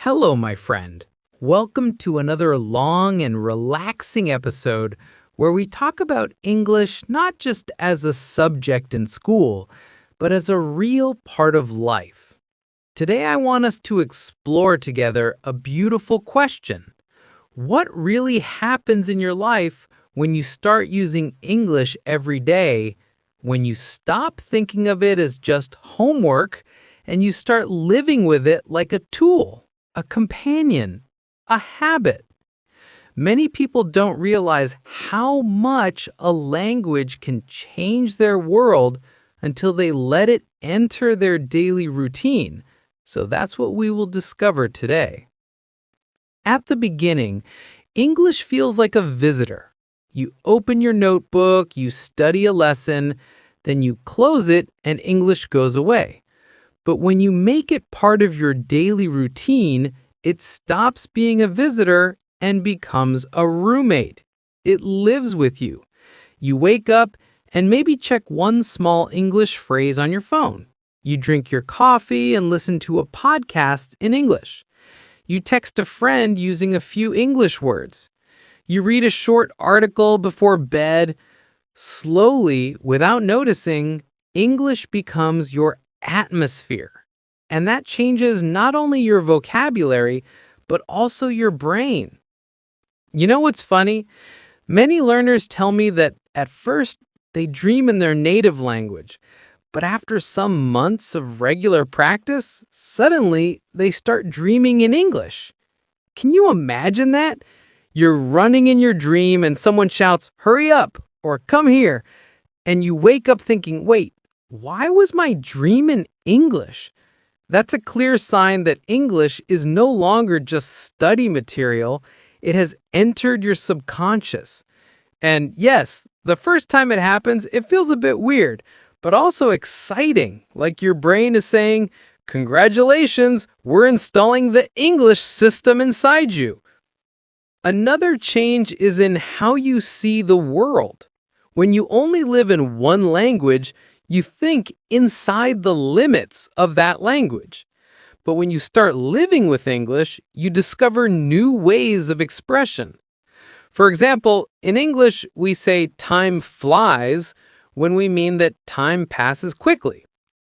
Hello, my friend. Welcome to another long and relaxing episode where we talk about English not just as a subject in school, but as a real part of life. Today, I want us to explore together a beautiful question. What really happens in your life when you start using English every day, when you stop thinking of it as just homework and you start living with it like a tool? A companion, a habit. Many people don't realize how much a language can change their world until they let it enter their daily routine. So that's what we will discover today. At the beginning, English feels like a visitor. You open your notebook, you study a lesson, then you close it and English goes away. But when you make it part of your daily routine, it stops being a visitor and becomes a roommate. It lives with you. You wake up and maybe check one small English phrase on your phone. You drink your coffee and listen to a podcast in English. You text a friend using a few English words. You read a short article before bed. Slowly, without noticing, English becomes your atmosphere. And that changes not only your vocabulary, but also your brain. You know what's funny? Many learners tell me that at first they dream in their native language, but after some months of regular practice, suddenly they start dreaming in English. Can you imagine that? You're running in your dream and someone shouts, "Hurry up," or "Come here," and you wake up thinking, wait, why was my dream in English? That's a clear sign that English is no longer just study material. It has entered your subconscious. And yes, the first time it happens, it feels a bit weird, but also exciting, like your brain is saying, "Congratulations, we're installing the English system inside you." Another change is in how you see the world. When you only live in one language, you think inside the limits of that language. But when you start living with English, you discover new ways of expression. For example, in English, we say time flies when we mean that time passes quickly.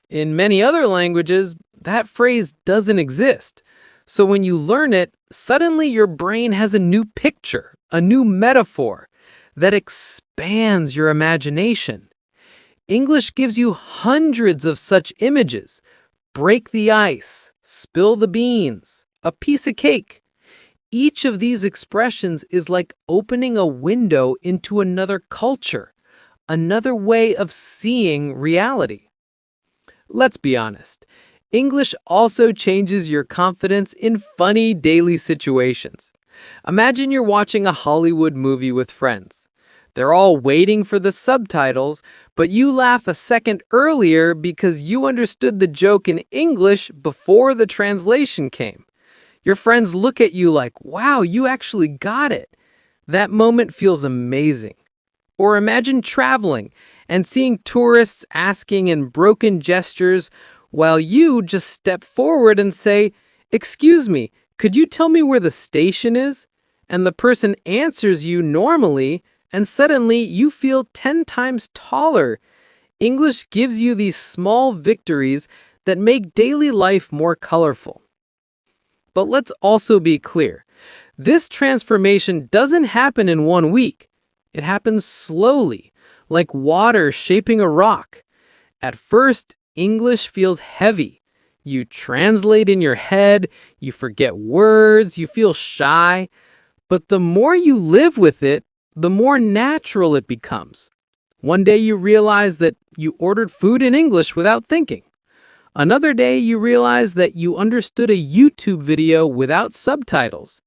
In many other languages, that phrase doesn't exist. So when you learn it, suddenly your brain has a new picture, a new metaphor that expands your imagination. English gives you hundreds of such images. Break the ice, spill the beans, a piece of cake. Each of these expressions is like opening a window into another culture, another way of seeing reality. Let's be honest. English also changes your confidence in funny daily situations. Imagine you're watching a Hollywood movie with friends. They're all waiting for the subtitles, but you laugh a second earlier because you understood the joke in English before the translation came. Your friends look at you like, "Wow, you actually got it." That moment feels amazing. Or imagine traveling and seeing tourists asking in broken gestures while you just step forward and say, "Excuse me, could you tell me where the station is?" And the person answers you normally, and suddenly you feel 10 times taller. English gives you these small victories that make daily life more colorful. But let's also be clear. This transformation doesn't happen in 1 week. It happens slowly, like water shaping a rock. At first, English feels heavy. You translate in your head, you forget words, you feel shy. But the more you live with it, the more natural it becomes. One day you realize that you ordered food in English without thinking. Another day you realize that you understood a YouTube video without subtitles.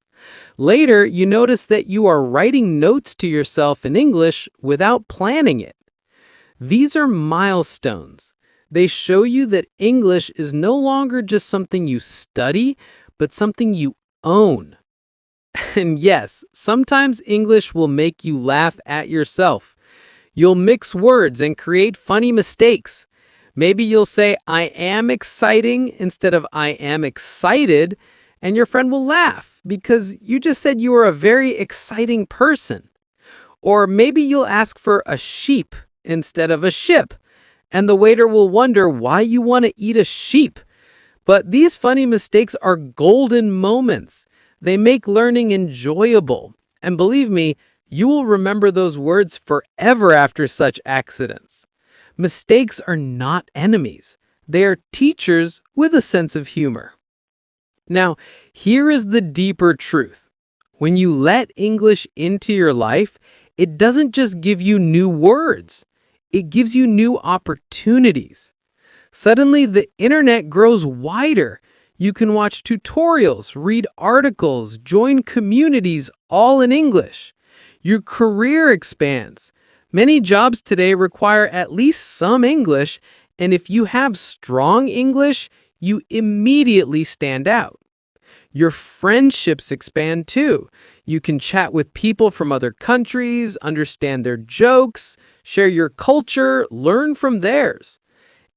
Later, you notice that you are writing notes to yourself in English without planning it. These are milestones. They show you that English is no longer just something you study, but something you own. And yes, sometimes English will make you laugh at yourself. You'll mix words and create funny mistakes. Maybe you'll say, "I am exciting" instead of "I am excited," And your friend will laugh because you just said you were a very exciting person. Or maybe you'll ask for a sheep instead of a ship, and the waiter will wonder why you want to eat a sheep. But these funny mistakes are golden moments. They make learning enjoyable. And believe me, you will remember those words forever after such accidents. Mistakes are not enemies. They are teachers with a sense of humor. Now, here is the deeper truth. When you let English into your life, it doesn't just give you new words. It gives you new opportunities. Suddenly, the internet grows wider. You can watch tutorials, read articles, join communities, all in English. Your career expands. Many jobs today require at least some English, and if you have strong English, you immediately stand out. Your friendships expand too. You can chat with people from other countries, understand their jokes, share your culture, learn from theirs.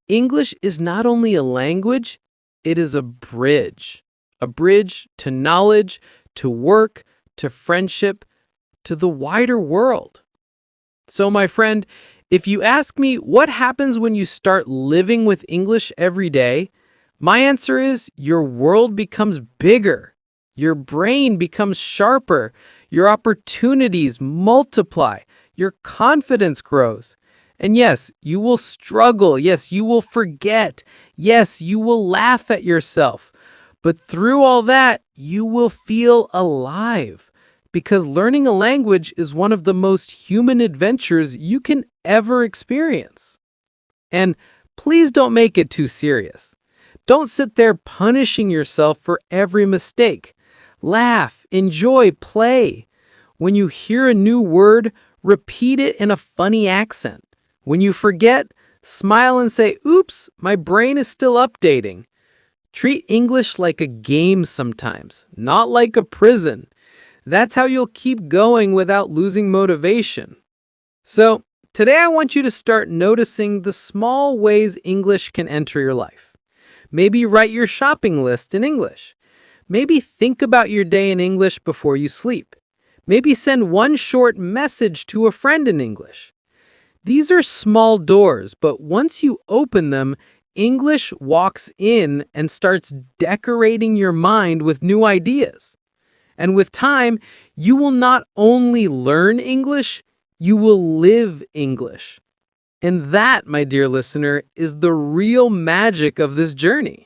English is not only a language, it is a bridge. A bridge to knowledge, to work, to friendship, to the wider world. So, my friend, if you ask me what happens when you start living with English every day, my answer is your world becomes bigger, your brain becomes sharper, your opportunities multiply, your confidence grows. And yes, you will struggle. Yes, you will forget. Yes, you will laugh at yourself. But through all that, you will feel alive. Because learning a language is one of the most human adventures you can ever experience. And please don't make it too serious. Don't sit there punishing yourself for every mistake. Laugh, enjoy, play. When you hear a new word, repeat it in a funny accent. When you forget, smile and say, "Oops, my brain is still updating." Treat English like a game sometimes, not like a prison. That's how you'll keep going without losing motivation. So, today I want you to start noticing the small ways English can enter your life. Maybe write your shopping list in English. Maybe think about your day in English before you sleep. Maybe send one short message to a friend in English. These are small doors, but once you open them, English walks in and starts decorating your mind with new ideas. And with time, you will not only learn English, you will live English. And that, my dear listener, is the real magic of this journey.